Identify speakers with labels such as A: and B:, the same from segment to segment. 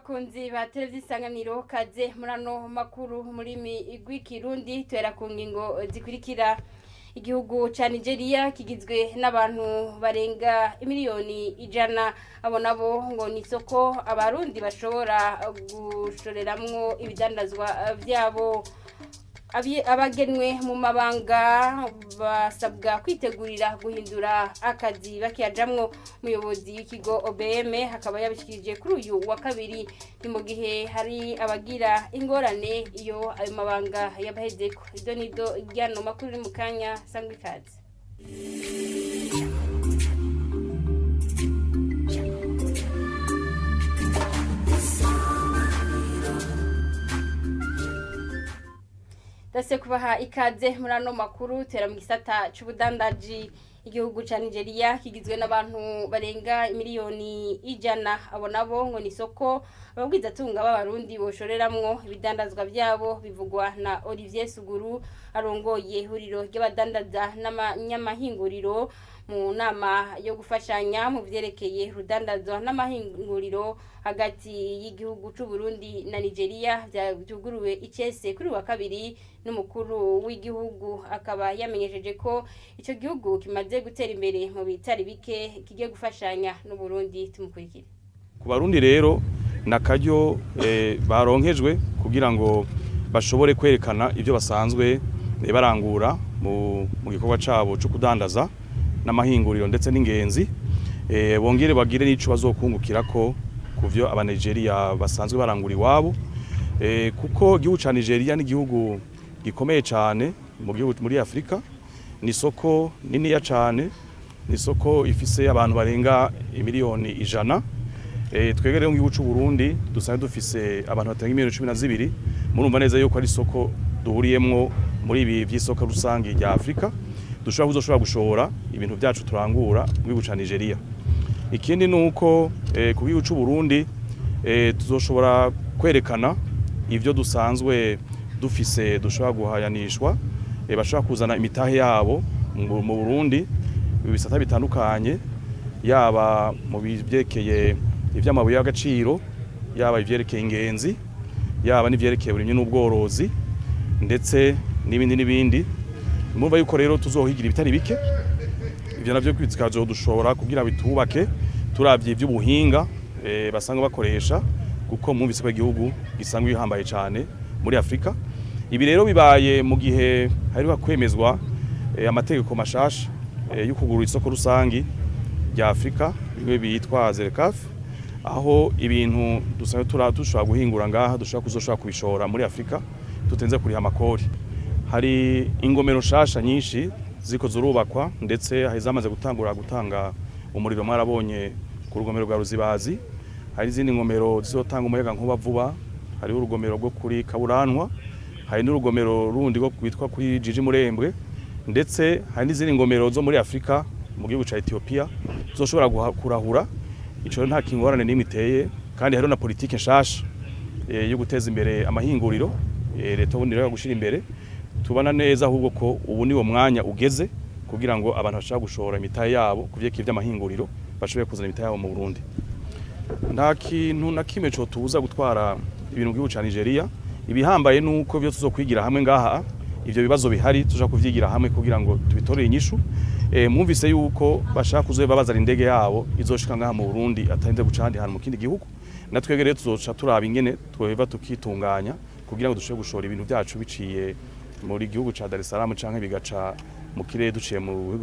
A: bakunzi ba televiziyo isanganiro kaze murano makuru murimi rw'ikirundi twera ku ngingo zikurikira. Igihugu ca Nigeria kigizwe n'abantu barenga miliyoni 100 abo nabo ngo ni soko abarundi bashobora gushoreramwo ibidandazwa vyabo. Abagenwe mu mabanga basabwa kwitegurira guhindura akazi bakiyajamwo. Umuyobozi w'ikigo OBM hakaba yabishikirije kuri uyu wa kabiri ni mu gihe hari abagira ingorane iyo ayo mabanga yabahezeko. Ido nido ryano makuru ni mukanya sangwe kazi. Dase kubaha ikaze murano makuru tera mu gisata c'ubudandaji. Igihugu ca Nigeria kigizwe n'abantu barenga miliyoni 100 abo nabo ngo ni soko ababwiza tunga b'abarundi boshoreramwo ibidandazwa vyabo bivugwa na Olivier Suguru arongoye ihuriro ry'abadandaza n'amanyamahinguriro mu nama yo gufashanya mu vyerekeye rudandazwa n'amahinguriro hagati y'igihugu c'u Burundi na Nigeria vyuguruwe icese kuri wa kabiri n'umukuru w'igihugu akaba yamenyesheje ko ico gihugu kimaze gutera imbere mu bitari bike kigiye gufashanya n'u Burundi. Tumukurikire.
B: Ku Barundi rero nakaryo baronkejwe kugira ngo bashobore kwerekana ivyo basanzwe barangura mu gikorwa cabo cyo kudandaza n'amahinguriro ndetse n'ingenzi bongere bagire n'ico bazokungukirako kuvyo aba Nigeria basanzwe barangura iwabo kuko igihugu ca Nigeria ni igihugu gikomeye cyane mu gihugu muri Afrika, ni soko nini ya cyane, ni soko ifise abantu barenga miliyoni 100. Twegere mu gihugu c'u Burundi dusanzwe dufise abantu batenga miliyoni 12. Murumva neza yuko ari soko duhuriyemwo muri ibi vy'isoko rusangi rya Afrika dushobora gushora ibintu byacu turangura mu gihugu ca Nigeria. Ikindi nuko ku gihugu c'u Burundi tuzoshobora kwerekana ivyo dusanzwe dufise dushobora guhayanishwa bashobora kuzana imitahe yabo mu Burundi ibisata bitandukanye, yaba mu byerekeye ivy'amabuye y'agaciro, yaba ivyerekeye ingenzi, yaba n'ivyerekeye uburimyi n'ubworozi ndetse n'ibindi. Mumva yuko rero tuzohigira ibitari bike ivyo navyo kwizikazo dushobora kugira bitubake turavye ivy'ubuhinga basanga bakoresha kuko mwumvise ko igihugu gisangwe bihambaye cyane muri Afrika. Ibi rero bibaye mu gihe hari kwemezwa amategeko mashasha yo kugurura isoko rusangi rya Afrika bimwe bitwa ZERCAF, aho ibintu dusanzwe dushobora guhingura ngaha dushobora kuzoshobora kubishora muri Afrika tutenze kuriha amakori. Hari ingomero shasha nyinshi ziko zurubakwa ndetse zamaze gutanga umuriro mwarabonye ku rugomero rwa Ruzibazi. Hari izindi ngomero zizotanga umuyaga nkuba vuba, hari urugomero rwo kuri Kaburanwa, hari n'urugomero rundi rwo kwitwa kuri Jiji Murembwe, ndetse hari n'izindi ngomero zo muri Afrika mu gihugu ca Ethiopia zoshobora kurahura. Ico nta kingorane n'imiteye kandi hari na politike nshasha yo guteza imbere amahinguriro leta ubundi rero gushira imbere. Tubana neza ahubwo ko ubu niwo mwanya ugeze kugira ngo abantu bashaka gushora imitahe yabo kuvyeka ivy'amahinguriro bashoboye kuzana imitahe yabo mu Burundi. Nta kintu na kimwe cyo tubuza gutwara ibintu by'u ca Nigeria. Ibihambaye nuko byo tuzokwigira hamwe ngaha ivyo bibazo bihari tuja kuvyigira hamwe kugira ngo tubitorere inyishu. Mwumvise yuko bashaka kuzoba bazana indege yabo izoshika ngaha mu Burundi atinde gucandi hano mu kindi gihugu. Natwegere tuzoca turaba ingene tweva tukitunganya kugira ngo dushobore gushora ibintu byacu biciye muri gihugu ca Dar es Salaam canke bigaca mu kirere duciye mu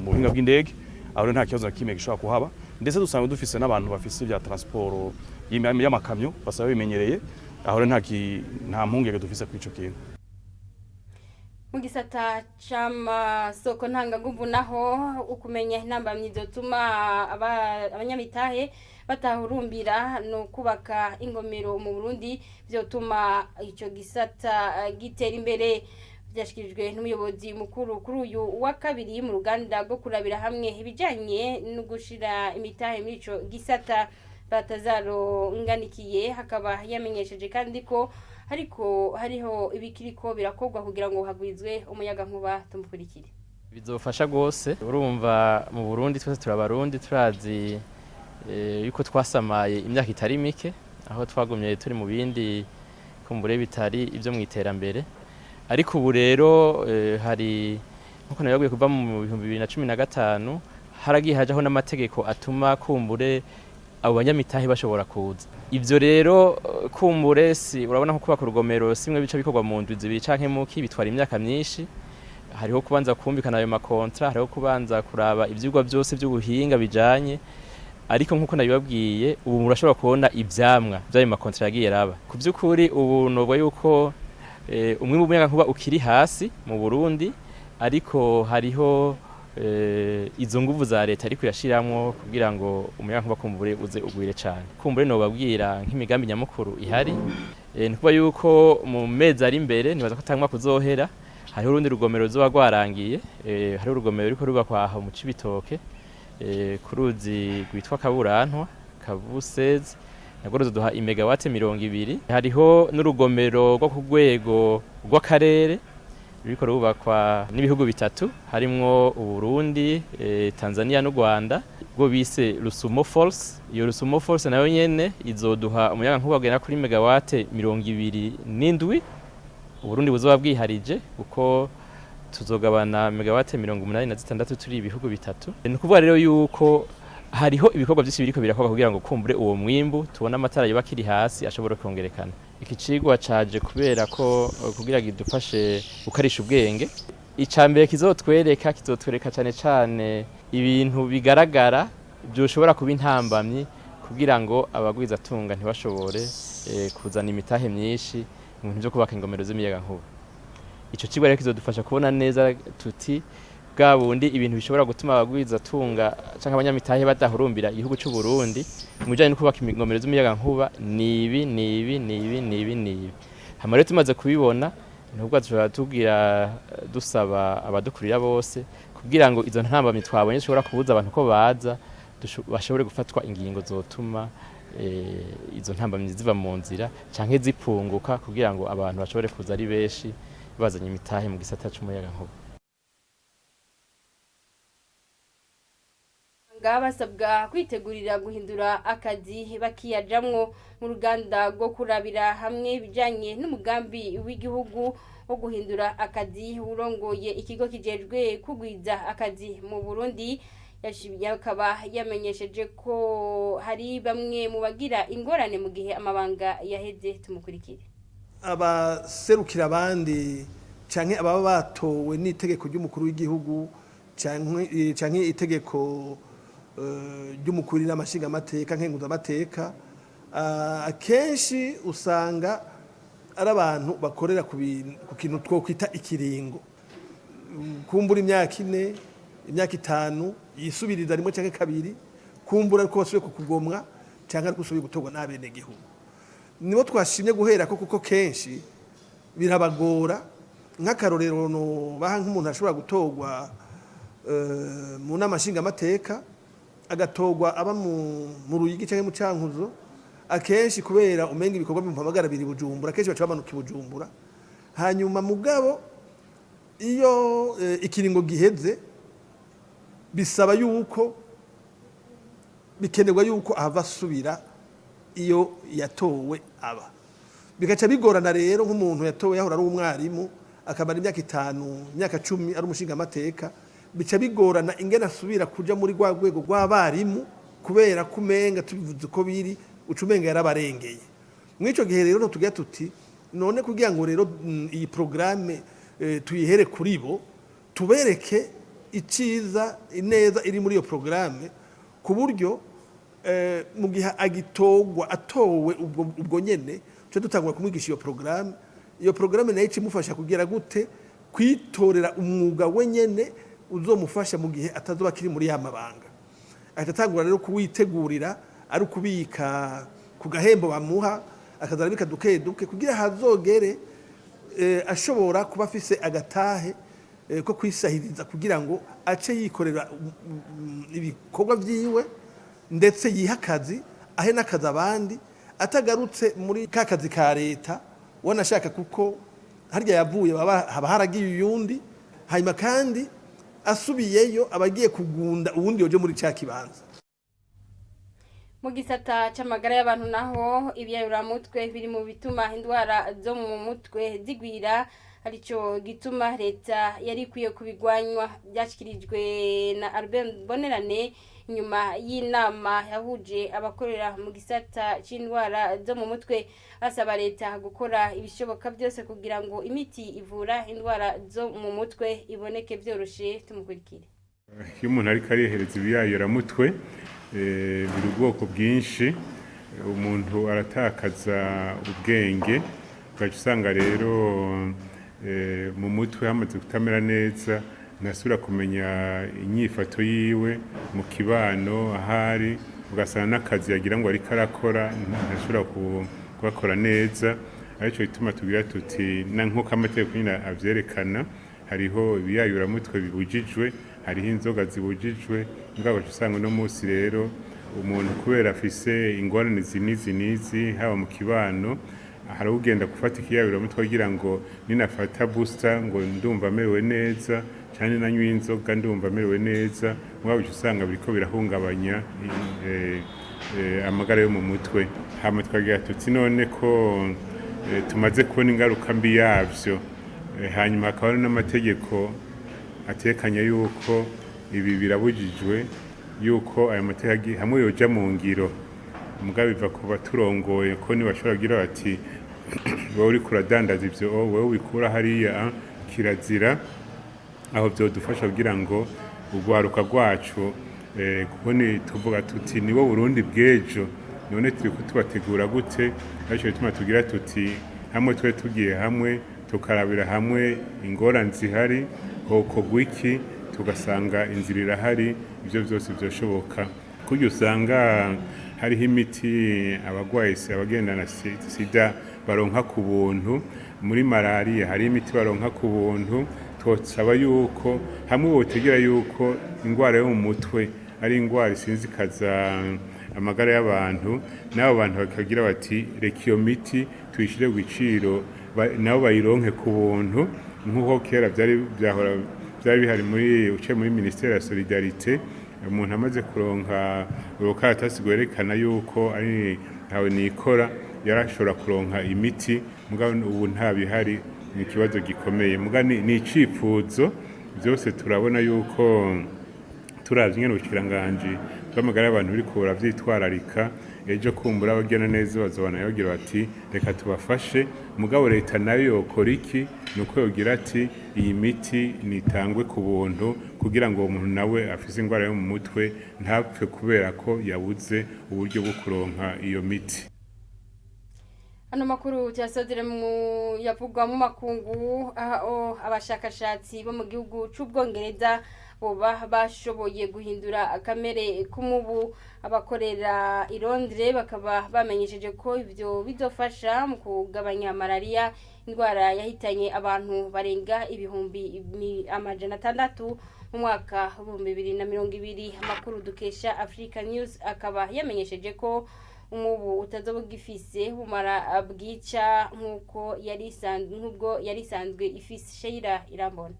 B: buhinga bw'indege. Aho nta kibazo kimwe gishobora kuhaba, ndetse dusanzwe dufise n'abantu bafise bya transport y'amakamyo basaba bimenyereye. Aho nta mpungenge dufise kwico kintu.
A: Mu gisata c'amasoko ntangaguvu naho ukumenya inamba myizotuma abanyamitahe batahurumbira no kubaka ingomero mu Burundi vyotuma ico gisata gitera imbere. Byashikirijwe n'umuyobozi mukuru kuri uyu wa kabiri mu ruganda rwo kurabira hamwe ibijanye no gushira imitahe muri ico gisata. Batazaro nganikiye hakaba yamenyesheje kandi ko hariho ibikiriko birakorwa kugira ngo hagwizwe umuyaga nkuba. Tumukurikire.
C: Bizofasha gose, urumva mu Burundi twese turabarundi turazi yuko twasamaye imyaka itari mike aho twagumye turi mu bindi kumbure bitari ibyo mu iterambere, ariko ubu rero hari nkuko nababwiye kuva mu 2015 haragiye hajaho n'amategeko atuma kumbure abo banyamitahe bashobora kuza. Ivyo rero kumbure si urabona nko kubaka urugomero simwe bica bikorwa mu ndwi zibiri canke muki bitwara imyaka myinshi. Hariho kubanza kumvikana ayo makontra, hariho kubanza kuraba ivyigwa byose by'ubuhinga bijanye, ariko nkuko nabibabwiye ubu murashobora kubona ivyamwa by'ayo makontra yagiye raba. Ku by'ukuri ubu nobwo yuko umwe mu muyaga nkuba ukiri hasi mu Burundi, ariko hariho izo nguvu za leta ariko yashiramwo kugira ngo umuyaga nkuba kumbure uze ugwire cyane. Kumbure no babwira nk'imigambi nyamukuru ihari, nikuba yuko mu mezi ari imbere nibaza ko tangwa kuzohera, hariho urundi rugomero ruzoba rwarangiye, hariho urugomero ruriko rubakwa aho mu Cibitoke ku ruzi rwitwa Kaburantwa Kavusezi, nagwo ruzoduha imegawate 200. Hariho n'urugomero rwo ku rwego rw'akarere ruriko rubakwa n'ibihugu bitatu harimwo Uburundi, Tanzania n'u Rwanda, rwo bise Rusumo Falls. Iyo Rusumo Falls nayo nyene izoduha umuyaga nkuba ugera kuri megawate 27. Uburundi buzoba bwiharije kuko tuzogabana megawate 86 turi ibihugu bitatu. Ni kuvuga rero yuko hariho ibikorwa byinshi biriko birakorwa kugira ngo kumbure uwo mwimbu tubona amatara yoba kiri hasi ashobora kongerekana. Iki cigwa caje kubera ko kugira gidufashe gukarisha ubwenge. Icambere kizotwereka cyane cyane ibintu bigaragara byoshobora kuba intambamyi kugira ngo abagwiza tunga ntibashobore kuzana imitahe myinshi mu bintu byo kubaka ingomero z'imiyaga nkuba. Ico cigwa rero kizodufasha kubona neza tuti bwa bundi ibintu bishobora gutuma abagwiza tunga canke abanyamitahe badahurumbira igihugu cy'u Burundi mu bijanye no kubaka ingomero z'imiyaga nkuba nibi. Hama rero tumaze kubibona nubwo tugira dusaba abadukurira bose kugira ngo izo ntambamye twabonye zishobora kubuza abantu ko baza bashobore gufatwa ingingo zotuma izo ntambamye ziva mu nzira canke zipunguka kugira ngo abantu bashobore kuza ari benshi bazanye imitahe mu gisata c'umuyaga nkuba.
A: Basabwa kwitegurira guhindura akazi bakiyajamwo mu ruganda rwo kurabira hamwe bijanye n'umugambi w'igihugu wo guhindura akazi. Urongoye ikigo kijejwe kugwiza akazi mu Burundi yakaba yamenyesheje ko hari bamwe mu bagira ingorane mu gihe amabanga yaheze. Tumukurikire.
D: Abaserukira abandi canke ababa batowe n'itegeko ry'umukuru w'igihugu canke itegeko ry'umukuru n'amashinga amateka nkenguza amateka, akenshi usanga ari abantu bakorera ku kintu two kwita ikiringo, kumbura imyaka 4 imyaka 5 yisubiriza rimwe canke kabiri, kumbura ariko basubiye kukugomwa canke ariko usubiye gutorwa n'abene gihugu. Nibo twashimye guhera ko kuko kenshi birabagora. Nk'akarorero no baha nk'umuntu ashobora gutorwa mu n'amashinga amateka agatogwa aba mu Ruyigi canke mu Cankuzo, akenshi kubera umenga ibikorwa bimpamagara biri Bujumbura, akenshi baca bamanuka i Bujumbura. Hanyuma mugabo iyo ikiringo giheze bisaba yuko bikenerwa yuko ava asubira iyo yatowe aba, bigaca bigorana rero nk'umuntu yatowe yahora ari umwarimu akamara imyaka 5 imyaka 10 ari umushinga amateka, bica bigorana ingena asubira kuja muri rwa rwego rw'abarimu kubera kumenga tubivuze ko biri ucumenga yarabarengeye. Mwico gihe rero tugira tuti none kugira ngo rero iyi programme tuyihere kuri bo, tubereke iciza ineza iri muri iyo programme ku buryo mu gihe agitogwa atowe ubwo nyene cyo dutangura kumwigisha iyo programme. Iyo programme nayo imufasha kugira gute kwitorera umwuga wenyene uzomufasha mu gihe atazoba kiri muri ya mabanga. Atatangura rero kuwitegurira ari kubika ku gahembo bamuha, akazarabika duke kugira hazogere ashobora kuba afise agatahe ko kwisahiriza kugira ngo ace yikorera ibikorwa vyiwe ndetse yihakazi ahe nakaza abandi atagarutse muri kakazi ka leta wanashaka kuko harya yavuye haba haragiye uyundi, hanyuma kandi asubiyeyo abagiye kugunda ubundi yoje muri ca kibanza.
A: mu gisata c'amagara y'abantu naho ibyayuramutwe biri mu bituma indwara zo mu mutwe zigwira arico gituma leta yari ikwiye kubigwanywa byashyikirijwe na Albert Bonerane nyuma y'inama yahuje abakorera mu gisata c'indwara zo mu mutwe asaba leta gukora ibishoboka byose kugira ngo imiti ivura indwara zo mu mutwe iboneke byoroshe. Tumukurikire.
E: Iyo umuntu ariko arihereza ibiyayuramutwe biri ubwoko bwinshi, umuntu aratakaza ubwenge, ugaca usanga rero mu mutwe hamaze kutamera neza, ntasubira kumenya inyifato yiwe mu kibano ahari, ugasanga n'akazi yagira ngo ariko arakora ntashobora kugakora neza. Arico gituma tugira tuti nk'uko amategeko nyine avyerekana, hariho ibiyayuramutwe bibujijwe, hariho inzoga zibujijwe, ngabo usanga no munsi rero umuntu kubera afise ingorane zinizi haba mu kibano, hari ugenda gufata ikiyayuramutwe kugira ngo ninafata booster ngo ndumva amerewe neza, cyane nanywa inzoga ndumva amerewe neza, ngabo usanga biriko birahungabanya amagara yo mu mutwe. Hama twagira tuti none ko tumaze kubona ingaruka mbi yavyo, hanyuma hakaba n'amategeko atekanya yuko ibi birabujijwe, yuko aya mategeko hamwe yoja mu ngiro, mugabo biva ku baturongoye ko nibashobora kugira bati wowe uri kuradandaza ivyo wowe ubikura hariya kirazira, aho vyodufasha kugira ngo urwaruka rwacu kuko tuvuga tuti nibo Burundi bw'ejo, none turiko tubategura gute? Arico gituma tugira tuti hamwe twe tugiye hamwe tukarabira hamwe ingorane zihari, hokorwa iki, tugasanga inzira irahari, ivyo vyose vyoshoboka. Kurya usanga hariho imiti abagwayi abagendana sida baronka ku buntu, muri malaria hari imiti baronka ku buntu. Twosaba yuko hamwe botegera yuko ingwara yo mu mutwe ari ingwara isinzikaza amagara y'abantu, nabo bantu bakagira bati reka iyo miti tuyishire ku giciro nabo bayironke ku buntu, nk'uko kera byari bihari muri Ministère ya Solidarité. Umuntu amaze kuronka urukaratasi rwerekana yuko ari ntawe nikora, yarashobora kuronka imiti, mugabo ubu nta bihari, ni ikibazo gikomeye. Mugabo ni icifuzo, byose turabona yuko turavye ingene ubushikiranganje bw'amagara y'abantu biriko buravyitwararika, ejo kumbura abagena neza bazobana bagira bati reka tubafashe, mugabo leta nayo yokora iki? Nuko yogira ati iyi miti nitangwe ku buntu kugira ngo umuntu nawe afise ingwara yo mu mutwe ntapfe kubera ko yabuze uburyo bwo kuronka iyo miti.
A: Ano makuru cyasodire mu yavugwa mu makungu aho abashakashatsi bo mu gihugu c'Ubwongereza boba bashoboye guhindura kamere k'umubu. Abakorera i Londres bakaba bamenyesheje ko ivyo bizofasha mu kugabanya malaria, indwara yahitanye abantu barenga ibihumbi 600 mu mwaka wa 2020. Amakuru dukesha Africa News akaba yamenyesheje ko umubu utazoba gifise bumara bwica nk'uko yari isanzwe ifise. Sheila Irambona.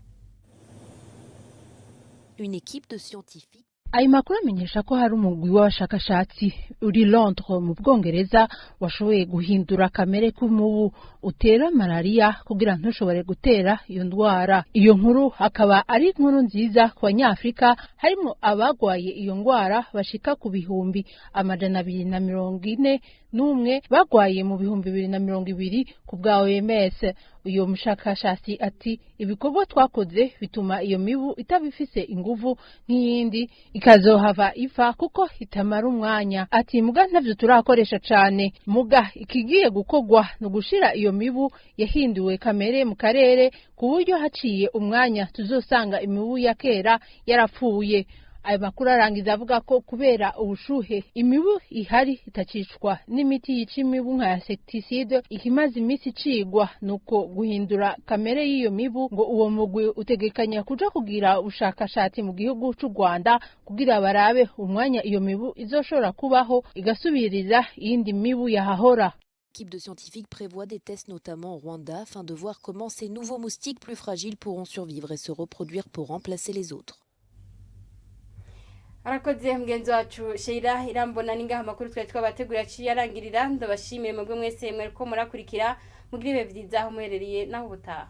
F: Une équipe de scientifiques.
G: Ayo makuru amenyesha ko hari umugwi w'abashakashatsi uri Londres mu Bwongereza washoboye guhindura kamere k'umubu utera malaria kugira ntushobore gutera iyo ndwara. Iyo nkuru akaba ari inkuru nziza ku Banyafrika, harimo abagwaye iyo ndwara bashika ku bihumbi 241 bagwaye mu bihumbi 2020 ku bwa OMS. Uyo mushakashatsi ati ibikorwa twakoze bituma iyo mibu itabifise inguvu nk'iyindi ikazohava ifa kuko itamara umwanya. Ati muga ntavyo turakoresha cane, muga ikigiye gukogwa no gushira iyo mibu yahinduwe kamere mu karere ku buryo haciye umwanya tuzosanga imibu ya kera yarapfuye. Ayo makuru arangiza avuga ko kubera ubushuhe imibu ihari itacicwa n'imiti yica imibu nka insecticide ikimaze imisi cigwa, nuko guhindura kamere y'iyo mibu ngo uwo mugwi utegekanya kuja kugira ubushakashatsi mu gihugu c'u Rwanda kugira barabe umwanya iyo mibu izoshobora kubaho igasubiriza iyindi mibu yahahora.
F: L'équipe de scientifiques prévoit des tests notamment au Rwanda afin de voir comment ces nouveaux moustiques plus fragiles pourront survivre et se reproduire pour remplacer les autres.
A: arakoze mugenzi wacu Sheila Irambona ningaha amakuru twari twabategura ciye arangirira ndabashimiye mwebwe mwese mwereko murakurikira mugire ibihe vyiza aho muherereye naho ubutaha.